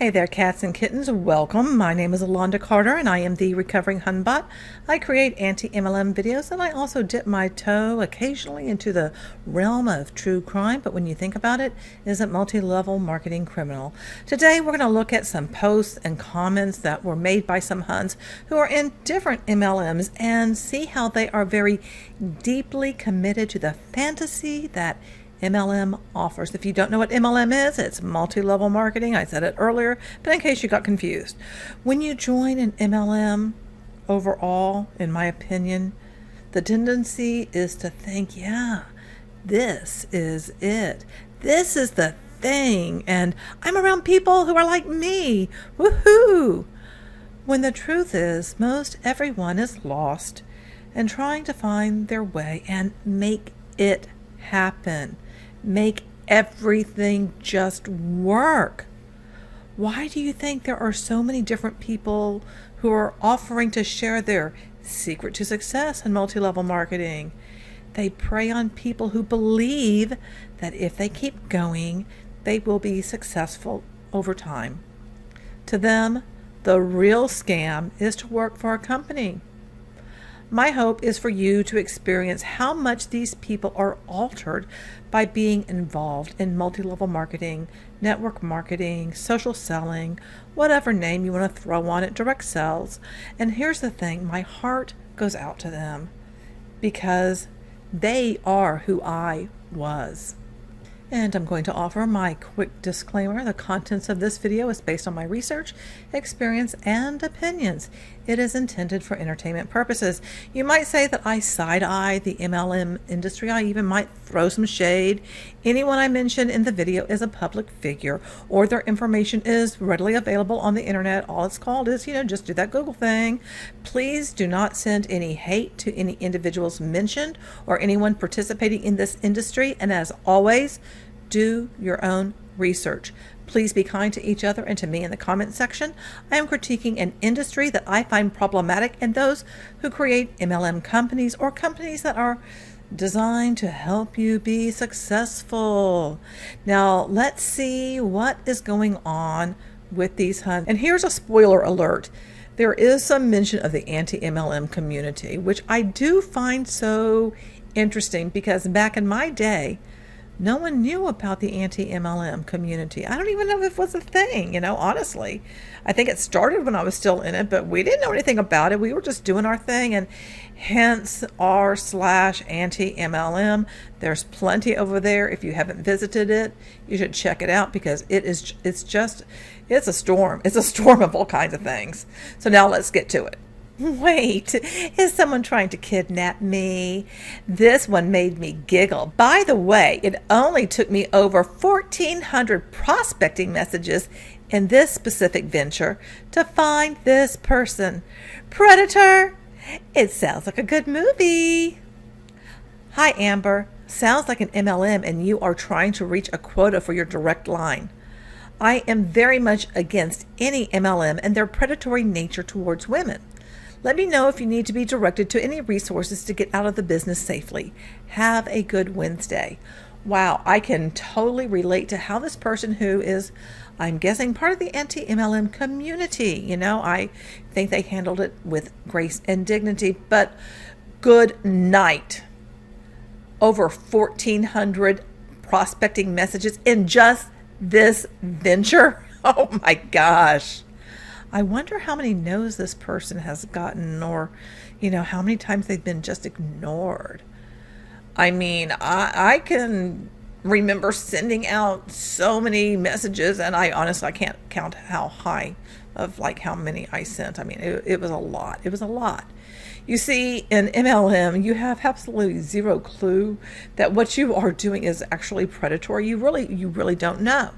Hey there, cats and kittens. Welcome. My name is Alonda Carter, and I am the Recovering Hunbot. I create anti-MLM videos, and I also dip my toe occasionally into the realm of true crime, but when you think about it, isn't multi-level marketing criminal. Today, we're going to look at some posts and comments that were made by some Huns who are in different MLMs and see how they are very deeply committed to the fantasy that MLM offers. If you don't know what MLM is, it's multi-level marketing. I said it earlier, but in case you got confused. When you join an MLM, overall, in my opinion, the tendency is to think, yeah, this is it. This is the thing. And I'm around people who are like me. Woohoo! When the truth is, most everyone is lost and trying to find their way and make it happen. Make everything just work. Why do you think there are so many different people who are offering to share their secret to success in multi-level marketing? They prey on people who believe that if they keep going, they will be successful over time. To them, the real scam is to work for a company. My hope is for you to experience how much these people are altered by being involved in multi-level marketing, network marketing, social selling, whatever name you want to throw on it, direct sales. And here's the thing, my heart goes out to them because they are who I was. And I'm going to offer my quick disclaimer. The contents of this video is based on my research, experience, and opinions. It is intended for entertainment purposes. You might say that I side-eye the MLM industry. I even might throw some shade. Anyone I mention in the video is a public figure, or their information is readily available on the internet. All it's called is, just do that Google thing. Please do not send any hate to any individuals mentioned or anyone participating in this industry. And as always, do your own research. Please be kind to each other and to me in the comment section. I am critiquing an industry that I find problematic and those who create MLM companies or companies that are designed to help you be successful. Now, let's see what is going on with these Huns. And here's a spoiler alert. There is some mention of the anti-MLM community, which I do find so interesting because back in my day, no one knew about the anti-MLM community. I don't even know if it was a thing, honestly. I think it started when I was still in it, but we didn't know anything about it. We were just doing our thing, and hence r/anti-MLM. There's plenty over there. If you haven't visited it, you should check it out because it's a storm. It's a storm of all kinds of things. So now let's get to it. Wait, is someone trying to kidnap me? This one made me giggle. By the way, it only took me over 1,400 prospecting messages in this specific venture to find this person. Predator? It sounds like a good movie. Hi, Amber. Sounds like an MLM and you are trying to reach a quota for your direct line. I am very much against any MLM and their predatory nature towards women. Let me know if you need to be directed to any resources to get out of the business safely. Have a good Wednesday. Wow, I can totally relate to how this person who is, I'm guessing, part of the anti-MLM community, I think they handled it with grace and dignity, but good night. Over 1,400 prospecting messages in just this venture. Oh my gosh. I wonder how many no's this person has gotten or, how many times they've been just ignored. I mean, I can remember sending out so many messages and I can't count how many I sent. I mean, it was a lot. It was a lot. You see, in MLM, you have absolutely zero clue that what you are doing is actually predatory. You really don't know.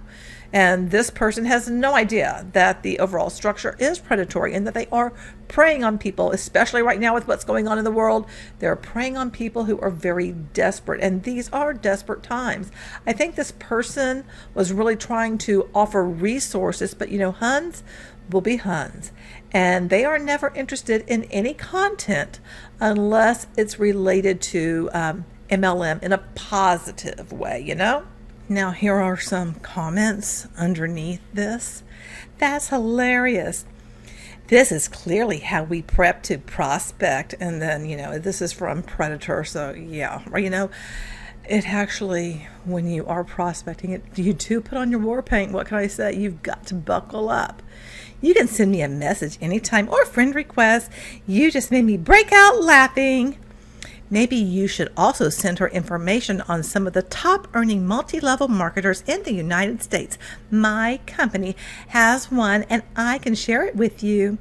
And this person has no idea that the overall structure is predatory and that they are preying on people, especially right now with what's going on in the world. They're preying on people who are very desperate, and these are desperate times. I think this person was really trying to offer resources, but Huns will be Huns, and they are never interested in any content unless it's related to MLM in a positive way, Now, here are some comments underneath this. That's hilarious. This is clearly how we prep to prospect. And then, this is from Predator. So, yeah, it actually, when you are prospecting it, you do put on your war paint. What can I say? You've got to buckle up. You can send me a message anytime or friend request. You just made me break out laughing. Maybe you should also send her information on some of the top earning multi-level marketers in the United States. My company has one and I can share it with you.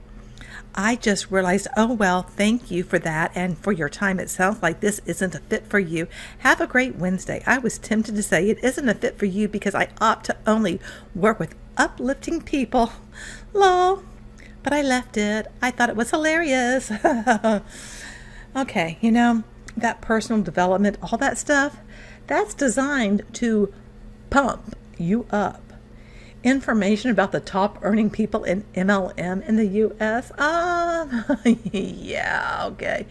I just realized, oh well, thank you for that and for your time. It sounds like this isn't a fit for you. Have a great Wednesday. I was tempted to say it isn't a fit for you because I opt to only work with uplifting people. Lol. But I left it. I thought it was hilarious. Okay, that personal development, all that stuff, that's designed to pump you up. Information about the top earning people in MLM in the US. Yeah, okay.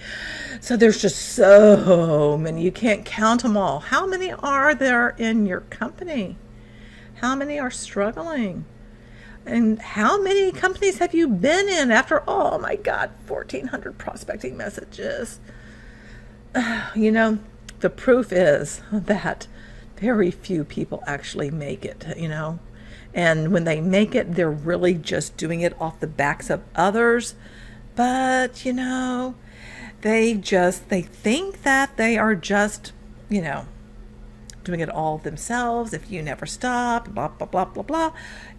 So there's just so many. You can't count them all. How many are there in your company? How many are struggling? And how many companies have you been in after, oh my God, 1,400 prospecting messages? The proof is that very few people actually make it, and when they make it, they're really just doing it off the backs of others. But, they think that they are just, doing it all themselves. If you never stop, blah, blah, blah, blah, blah.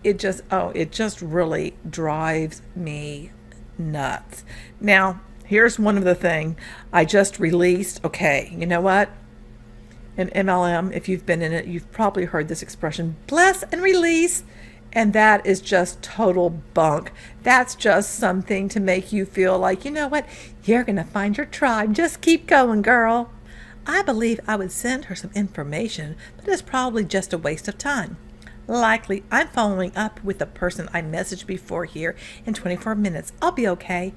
It just really drives me nuts. Now, here's one of the things I just released. Okay, you know what? In MLM, if you've been in it, you've probably heard this expression, bless and release. And that is just total bunk. That's just something to make you feel like, you know what? You're going to find your tribe. Just keep going, girl. I believe I would send her some information, but it's probably just a waste of time. Likely, I'm following up with the person I messaged before here in 24 minutes. I'll be okay.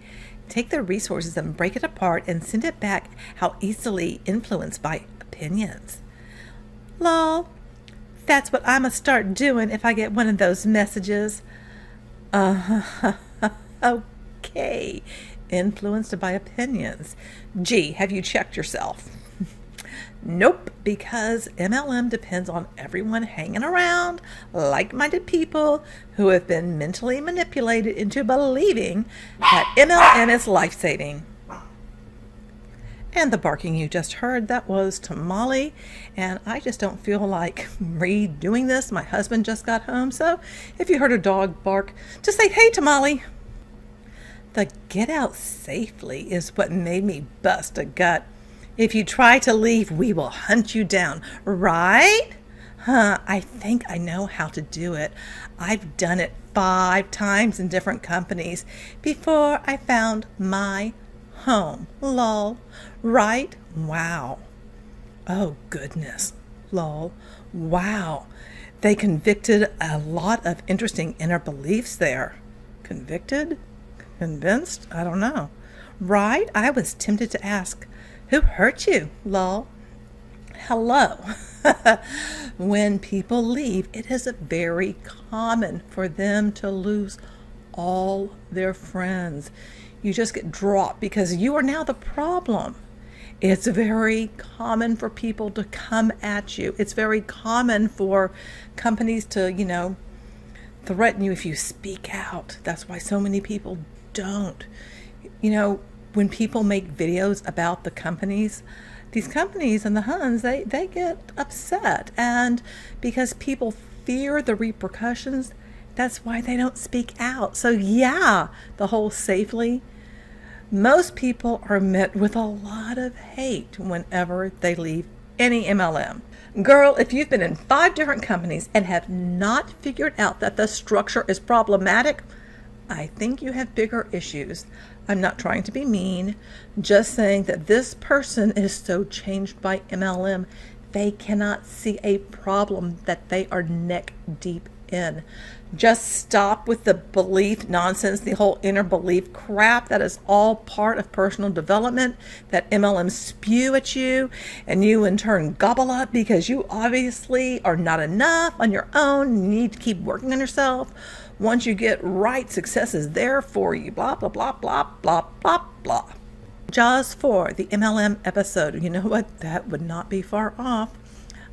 Take the resources and break it apart and send it back. How easily influenced by opinions. Lol. That's what I'm going to start doing if I get one of those messages. Okay. Influenced by opinions. Gee, have you checked yourself? Nope, because MLM depends on everyone hanging around like-minded people who have been mentally manipulated into believing that MLM is life-saving. And the barking you just heard, that was Tamale, and I just don't feel like redoing this. My husband just got home, so if you heard a dog bark, just say, hey, Tamale. The get out safely is what made me bust a gut. If you try to leave, we will hunt you down, right? I think I know how to do it. I've done it 5 times in different companies before I found my home. Lol. Right? Wow. Oh, goodness. Lol. Wow. They convicted a lot of interesting inner beliefs there. Convicted? Convinced? I don't know. Right? I was tempted to ask, who hurt you? Lol. Hello. When people leave, it is very common for them to lose all their friends. You just get dropped because you are now the problem. It's very common for people to come at you. It's very common for companies to, threaten you if you speak out. That's why so many people don't. When people make videos about the companies, these companies and the Huns, they get upset. And because people fear the repercussions, that's why they don't speak out. So yeah, the whole safely, most people are met with a lot of hate whenever they leave any MLM. Girl, if you've been in 5 different companies and have not figured out that the structure is problematic, I think you have bigger issues. I'm not trying to be mean, just saying that this person is so changed by MLM, they cannot see a problem that they are neck deep in. Just stop with the belief nonsense, the whole inner belief crap. That is all part of personal development that MLMs spew at you, and you in turn gobble up because you obviously are not enough on your own. You need to keep working on yourself. Once you get right, success is there for you. Blah, blah, blah, blah, blah, blah, blah. Just for the MLM episode. You know what? That would not be far off.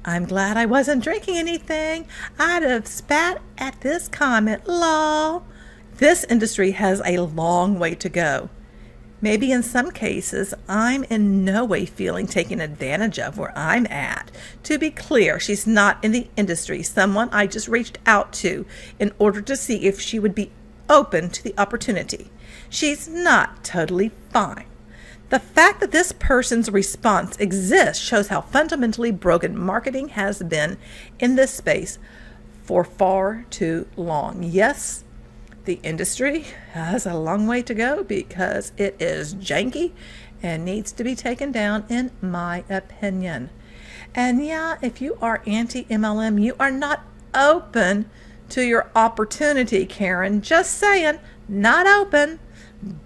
I'm glad I wasn't drinking anything. I'd have spat at this comment, lol. This industry has a long way to go. Maybe in some cases, I'm in no way feeling taken advantage of where I'm at. To be clear, she's not in the industry, someone I just reached out to in order to see if she would be open to the opportunity. She's not totally fine. The fact that this person's response exists shows how fundamentally broken marketing has been in this space for far too long. Yes, the industry has a long way to go because it is janky and needs to be taken down, in my opinion. And yeah, if you are anti-MLM, you are not open to your opportunity, Karen. Just saying, not open.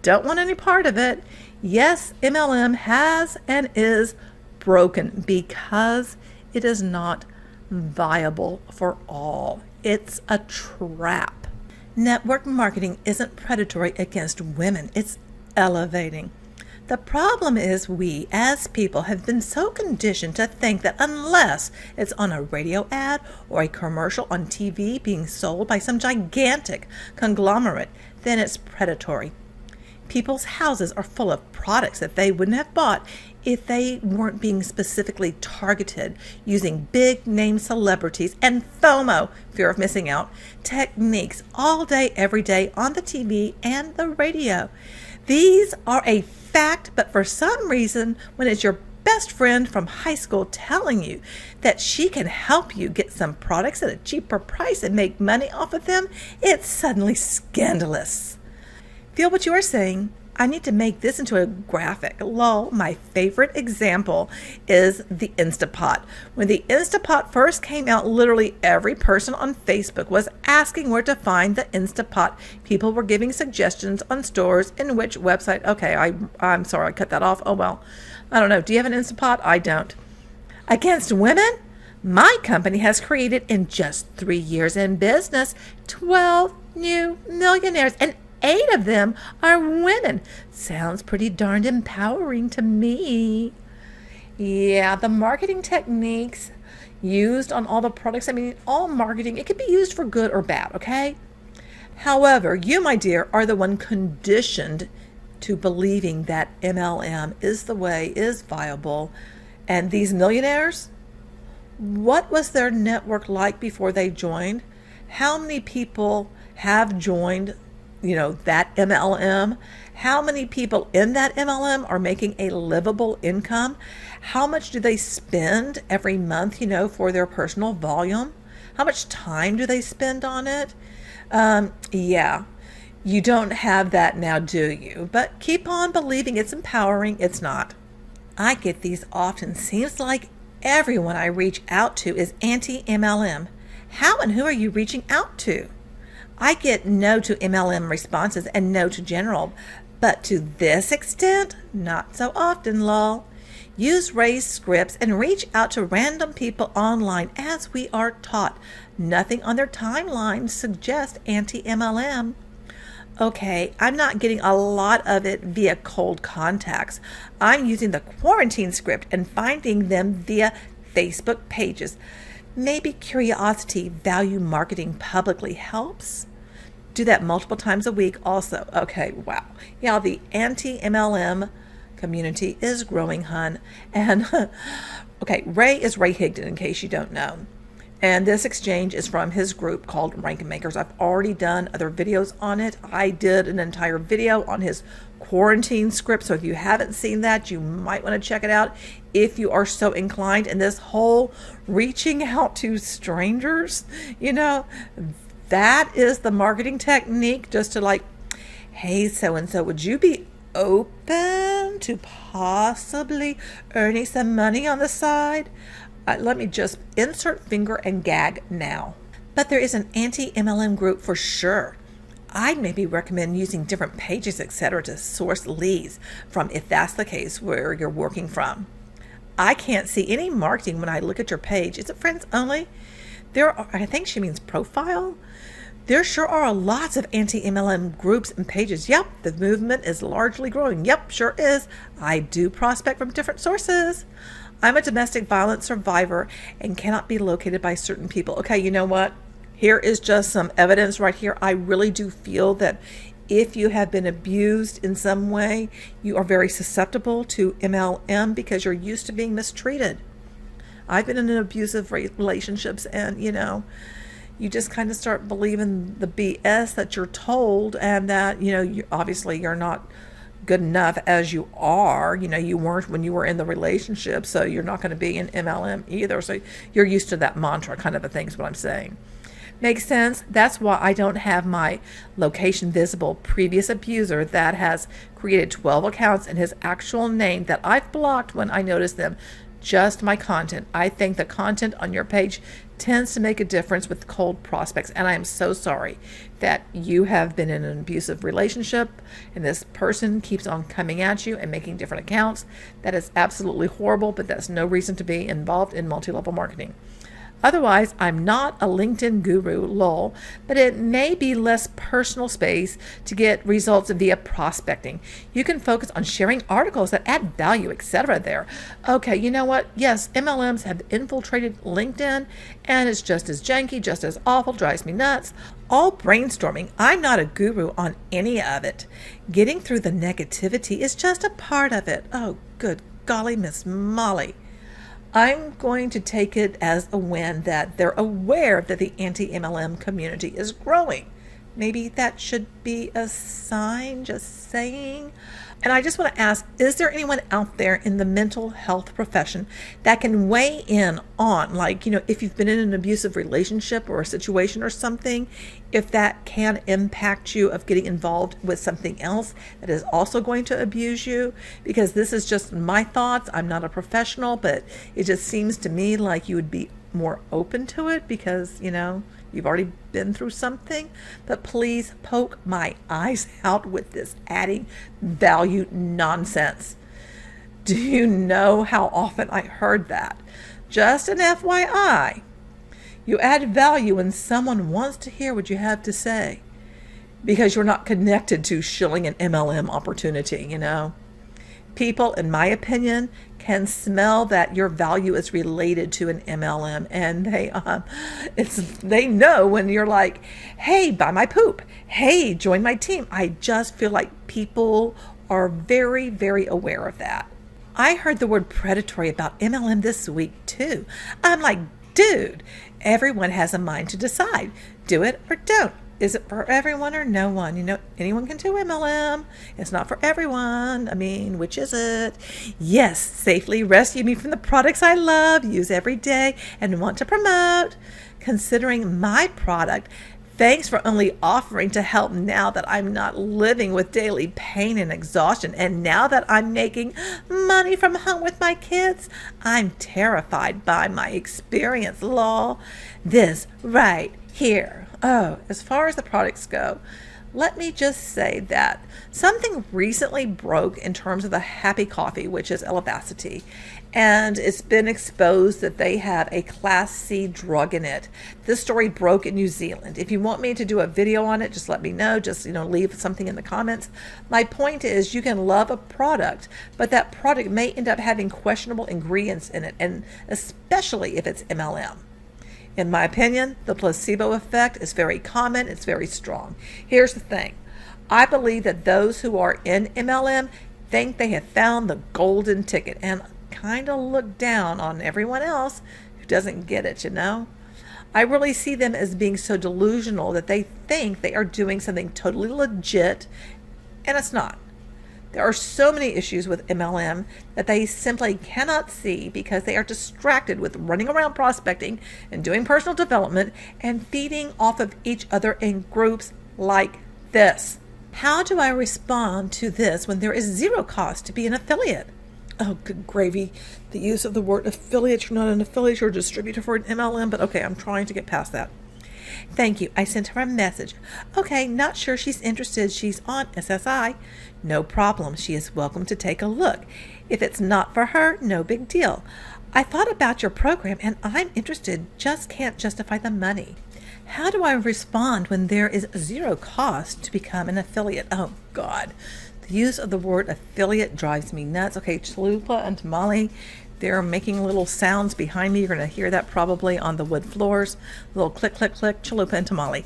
Don't want any part of it. Yes, MLM has and is broken because it is not viable for all. It's a trap. Network marketing isn't predatory against women. It's elevating. The problem is we, as people, have been so conditioned to think that unless it's on a radio ad or a commercial on TV being sold by some gigantic conglomerate, then it's predatory. People's houses are full of products that they wouldn't have bought if they weren't being specifically targeted using big name celebrities and FOMO, fear of missing out, techniques all day, every day on the TV and the radio. These are a fact, but for some reason, when it's your best friend from high school telling you that she can help you get some products at a cheaper price and make money off of them, it's suddenly scandalous. Feel what you are saying? I need to make this into a graphic. Lol, my favorite example is the Instapot. When the Instapot first came out, literally every person on Facebook was asking where to find the Instapot. People were giving suggestions on stores in which website. Okay, I'm sorry, I cut that off. Oh well. I don't know. Do you have an Instapot? I don't. Against women? My company has created in just 3 years in business 12 new millionaires, and 8 of them are women. Sounds pretty darned empowering to me. Yeah, the marketing techniques used on all the products, I mean, all marketing, it could be used for good or bad, okay? However, you, my dear, are the one conditioned to believing that MLM is the way, is viable. And these millionaires, what was their network like before they joined? How many people have joined that MLM? How many people in that MLM are making a livable income? How much do they spend every month, for their personal volume? How much time do they spend on it? Yeah, you don't have that now, do you? But keep on believing it's empowering. It's not. I get these often. Seems like everyone I reach out to is anti-MLM. How and who are you reaching out to? I get no to MLM responses and no to general, but to this extent, not so often, lol. Use raised scripts and reach out to random people online as we are taught. Nothing on their timeline suggests anti-MLM. Okay, I'm not getting a lot of it via cold contacts. I'm using the quarantine script and finding them via Facebook pages. Maybe curiosity value marketing publicly helps. Do that multiple times a week also. Okay, wow. Yeah, the anti-MLM community is growing, hun. And, okay, Ray is Ray Higdon, in case you don't know. And this exchange is from his group called Rank Makers. I've already done other videos on it. I did an entire video on his quarantine script. So if you haven't seen that, you might want to check it out if you are so inclined. And this whole reaching out to strangers, that is the marketing technique, just to like, hey, so-and-so, would you be open to possibly earning some money on the side? Let me just insert finger and gag now. But there is an anti-MLM group for sure. I'd maybe recommend using different pages, etc., to source leads from if that's the case where you're working from. I can't see any marketing when I look at your page. Is it friends only? I think she means profile. There sure are lots of anti-MLM groups and pages. Yep, the movement is largely growing. Yep, sure is. I do prospect from different sources. I'm a domestic violence survivor and cannot be located by certain people. Okay, you know what? Here is just some evidence right here. I really do feel that if you have been abused in some way, you are very susceptible to MLM because you're used to being mistreated. I've been in abusive relationships, and you just kind of start believing the BS that you're told, and that obviously you're not good enough as you are. You weren't when you were in the relationship, so you're not going to be in MLM either. So you're used to that mantra kind of a thing is what I'm saying. Makes sense? That's why I don't have my location visible. Previous abuser that has created 12 accounts and his actual name that I've blocked when I notice them. Just my content. I think the content on your page tends to make a difference with cold prospects, and I am so sorry that you have been in an abusive relationship and this person keeps on coming at you and making different accounts. That is absolutely horrible, but that's no reason to be involved in multi-level marketing. Otherwise, I'm not a LinkedIn guru, lol, but it may be less personal space to get results via prospecting. You can focus on sharing articles that add value, etc. there. Okay, you know what? Yes, MLMs have infiltrated LinkedIn, and it's just as janky, just as awful, drives me nuts. All brainstorming. I'm not a guru on any of it. Getting through the negativity is just a part of it. Oh, good golly, Miss Molly. I'm going to take it as a win that they're aware that the anti-MLM community is growing. Maybe that should be a sign, just saying. And I just want to ask, is there anyone out there in the mental health profession that can weigh in on, if you've been in an abusive relationship or a situation or something, if that can impact you of getting involved with something else that is also going to abuse you? Because this is just my thoughts. I'm not a professional, but it just seems to me like you would be more open to it because, you've already been through something. But please poke my eyes out with this adding value nonsense. Do you know how often I heard that? Just an FYI. You add value when someone wants to hear what you have to say because you're not connected to shilling an MLM opportunity, People, in my opinion, can smell that your value is related to an MLM, and they know when you're like, hey, buy my poop. Hey, join my team. I just feel like people are very, very aware of that. I heard the word predatory about MLM this week too. I'm like, dude, everyone has a mind to decide. Do it or don't. Is it for everyone or no one? Anyone can do MLM. It's not for everyone. Which is it? Yes, safely rescue me from the products I love, use every day, and want to promote. Considering my product, thanks for only offering to help now that I'm not living with daily pain and exhaustion. And now that I'm making money from home with my kids, I'm terrified by my experience, lol. This right here. Oh, as far as the products go, let me just say that something recently broke in terms of the Happy Coffee, which is Elevacity, and it's been exposed that they have a Class C drug in it. This story broke in New Zealand. If you want me to do a video on it, just let me know. Just, leave something in the comments. My point is you can love a product, but that product may end up having questionable ingredients in it, and especially if it's MLM. In my opinion, the placebo effect is very common. It's very strong. Here's the thing. I believe that those who are in MLM think they have found the golden ticket and kind of look down on everyone else who doesn't get it, I really see them as being so delusional that they think they are doing something totally legit, and it's not. There are so many issues with MLM that they simply cannot see because they are distracted with running around prospecting and doing personal development and feeding off of each other in groups like this. How do I respond to this when there is zero cost to be an affiliate? Oh, good gravy. The use of the word affiliate. You're not an affiliate, you're a distributor for an MLM, but okay, I'm trying to get past that. Thank you. I sent her a message. Okay, not sure she's interested. She's on SSI. No problem. She is welcome to take a look. If it's not for her, no big deal. I thought about your program and I'm interested, just can't justify the money. How do I respond when there is zero cost to become an affiliate? Oh, God. The use of the word affiliate drives me nuts. Okay, Chalupa and Tamale, they're making little sounds behind me. You're going to hear that probably on the wood floors. Little click, click, click, Chalupa and Tamale.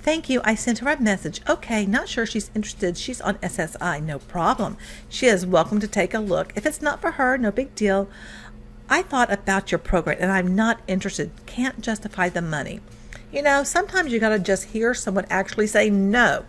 Thank you. I sent her a message. Okay, not sure she's interested. She's on SSI. No problem. She is welcome to take a look. If it's not for her, no big deal. I thought about your program and I'm not interested. Can't justify the money. You know, sometimes you got to just hear someone actually say no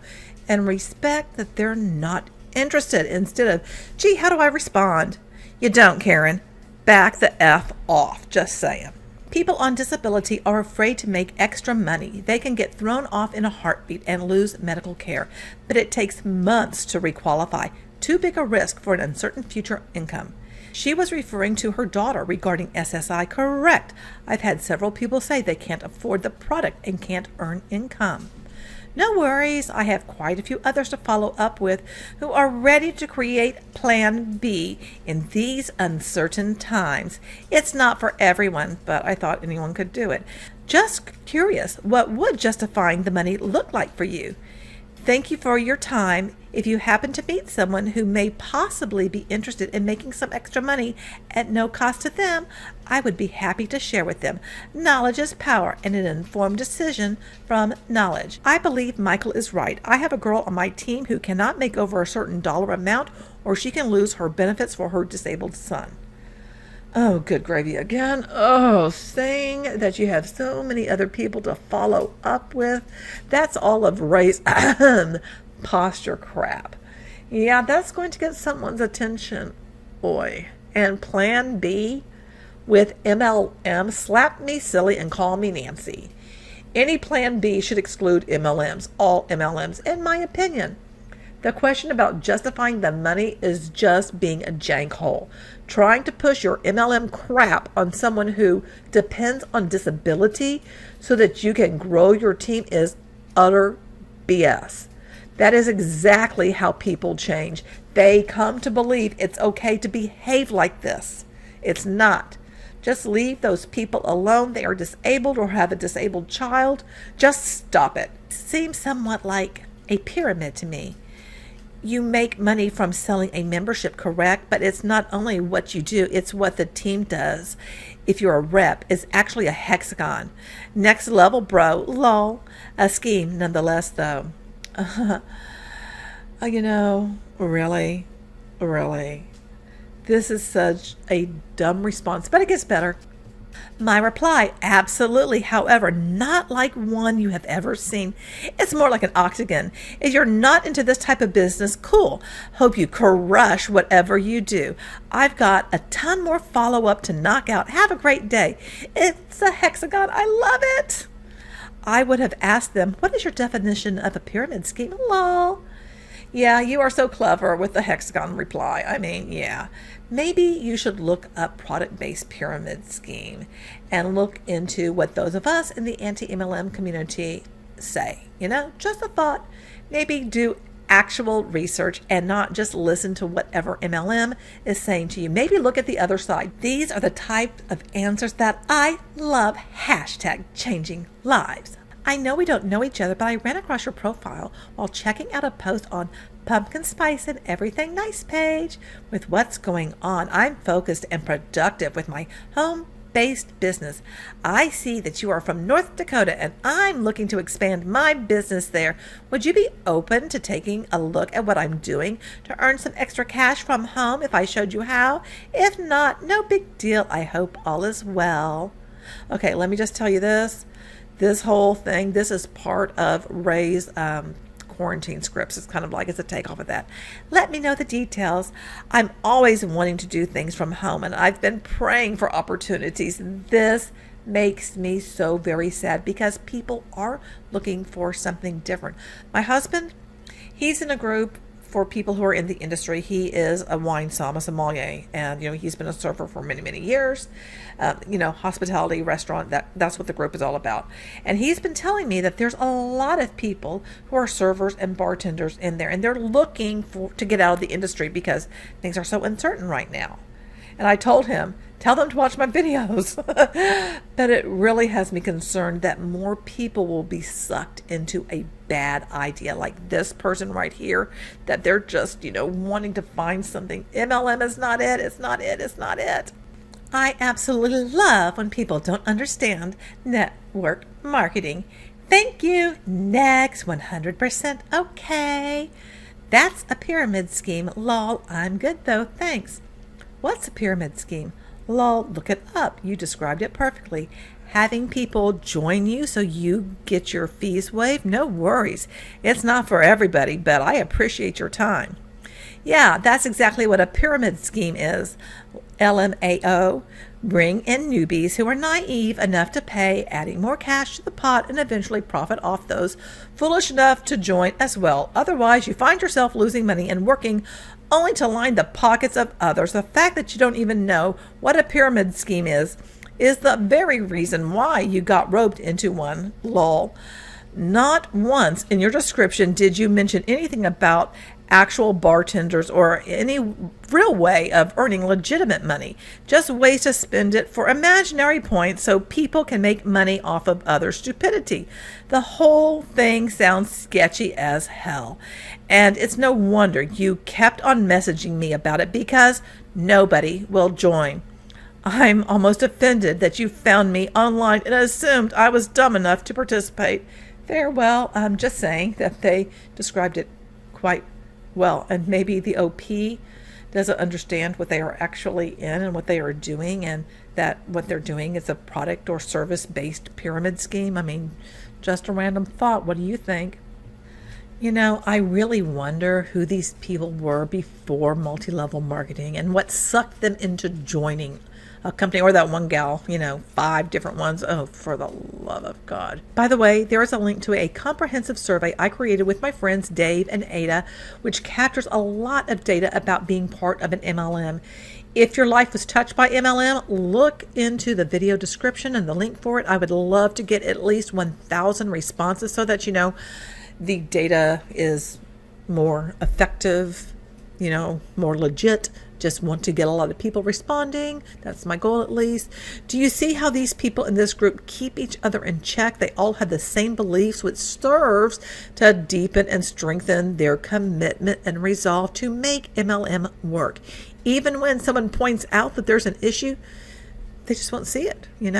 and respect that they're not interested instead of, gee, how do I respond? You don't, Karen. Back the F off. Just saying. People on disability are afraid to make extra money. They can get thrown off in a heartbeat and lose medical care, but it takes months to requalify. Too big a risk for an uncertain future income. She was referring to her daughter regarding SSI. Correct. I've had several people say they can't afford the product and can't earn income. No worries. I have quite a few others to follow up with who are ready to create Plan B in these uncertain times. It's not for everyone, but I thought anyone could do it. Just curious, what would justifying the money look like for you? Thank you for your time. If you happen to meet someone who may possibly be interested in making some extra money at no cost to them, I would be happy to share with them. Knowledge is power and an informed decision from knowledge. I believe Michael is right. I have a girl on my team who cannot make over a certain dollar amount or she can lose her benefits for her disabled son. Oh, good gravy again. Oh, saying that you have so many other people to follow up with. That's all of Ray's posture crap. Yeah, that's going to get someone's attention. Oi. And Plan B with MLM, slap me silly and call me Nancy. Any Plan B should exclude MLMs, all MLMs, in my opinion. The question about justifying the money is just being a jankhole. Trying to push your MLM crap on someone who depends on disability so that you can grow your team is utter BS. That is exactly how people change. They come to believe it's okay to behave like this. It's not. Just leave those people alone. They are disabled or have a disabled child. Just stop it. It seems somewhat like a pyramid to me. You make money from selling a membership, correct? But it's not only what you do, it's what the team does. If you're a rep, it's actually a hexagon. Next level, bro. Lol. A scheme, nonetheless, though. Really? This is such a dumb response, but it gets better. My reply, absolutely. However, not like one you have ever seen. It's more like an octagon. If you're not into this type of business, cool. Hope you crush whatever you do. I've got a ton more follow-up to knock out. Have a great day. It's a hexagon. I love it. I would have asked them, what is your definition of a pyramid scheme? Lol. Yeah, you are so clever with the hexagon reply. I mean, yeah. Maybe you should look up product-based pyramid scheme and look into what those of us in the anti-MLM community say. Just a thought. Maybe do actual research and not just listen to whatever MLM is saying to you. Maybe look at the other side. These are the type of answers that I love. #changing lives. I know we don't know each other, but I ran across your profile while checking out a post on Pumpkin Spice and Everything Nice page. With what's going on, I'm focused and productive with my home-based business. I see that you are from North Dakota and I'm looking to expand my business there. Would you be open to taking a look at what I'm doing to earn some extra cash from home if I showed you how? If not, no big deal. I hope all is well. Okay, let me just tell you this. This whole thing, this is part of Ray's quarantine scripts. It's kind of like it's a takeoff of that. Let me know the details. I'm always wanting to do things from home, and I've been praying for opportunities. This makes me so very sad because people are looking for something different. My husband, he's in a group for people who are in the industry, he is a wine sommelier, and he's been a server for many, many years. Hospitality, restaurant, that's what the group is all about. And he's been telling me that there's a lot of people who are servers and bartenders in there, and they're looking to get out of the industry because things are so uncertain right now. And I told him, tell them to watch my videos. But it really has me concerned that more people will be sucked into a bad idea like this person right here, that they're just, wanting to find something. MLM is not it. It's not it. It's not it. I absolutely love when people don't understand network marketing. Thank you. Next, 100% okay. That's a pyramid scheme. Lol, I'm good though. Thanks. What's a pyramid scheme? Lol, look it up. You described it perfectly. Having people join you so you get your fees waived? No worries. It's not for everybody, but I appreciate your time. Yeah, that's exactly what a pyramid scheme is. LMAO. Bring in newbies who are naive enough to pay, adding more cash to the pot and eventually profit off those foolish enough to join as well. Otherwise, you find yourself losing money and working only to line the pockets of others. The fact that you don't even know what a pyramid scheme is the very reason why you got roped into one. Lol. Not once in your description did you mention anything about actual bartenders or any real way of earning legitimate money. Just ways to spend it for imaginary points so people can make money off of other stupidity. The whole thing sounds sketchy as hell. And it's no wonder you kept on messaging me about it because nobody will join. I'm almost offended that you found me online and assumed I was dumb enough to participate. Farewell. I'm just saying that they described it quite well, and maybe the OP doesn't understand what they are actually in and what they are doing, and that what they're doing is a product or service-based pyramid scheme. I mean, just a random thought. What do you think? I really wonder who these people were before multi-level marketing and what sucked them into joining a company, or that one gal, 5 different ones. Oh, for the love of God. By the way, there is a link to a comprehensive survey I created with my friends Dave and Ada, which captures a lot of data about being part of an MLM. If your life was touched by MLM, look into the video description and the link for it. I would love to get at least 1,000 responses so that, the data is more effective, more legit. Just want to get a lot of people responding. That's my goal, at least. Do you see how these people in this group keep each other in check? They all have the same beliefs, which serves to deepen and strengthen their commitment and resolve to make MLM work. Even when someone points out that there's an issue, they just won't see it. You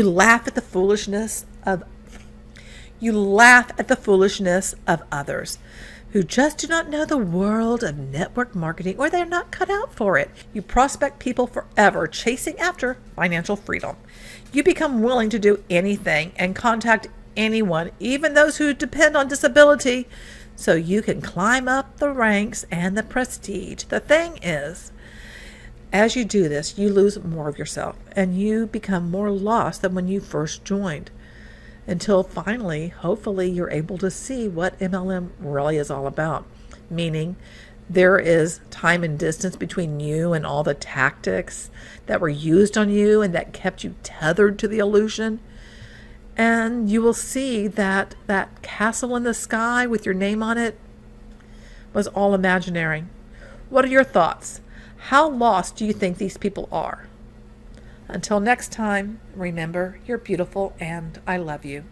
laugh at the foolishness of others who just do not know the world of network marketing, or they're not cut out for it. You prospect people forever chasing after financial freedom. You become willing to do anything and contact anyone, even those who depend on disability, so you can climb up the ranks and the prestige. The thing is, as you do this, you lose more of yourself and you become more lost than when you first joined. Until finally, hopefully, you're able to see what MLM really is all about. Meaning, there is time and distance between you and all the tactics that were used on you and that kept you tethered to the illusion. And you will see that that castle in the sky with your name on it was all imaginary. What are your thoughts? How lost do you think these people are? Until next time, remember, you're beautiful and I love you.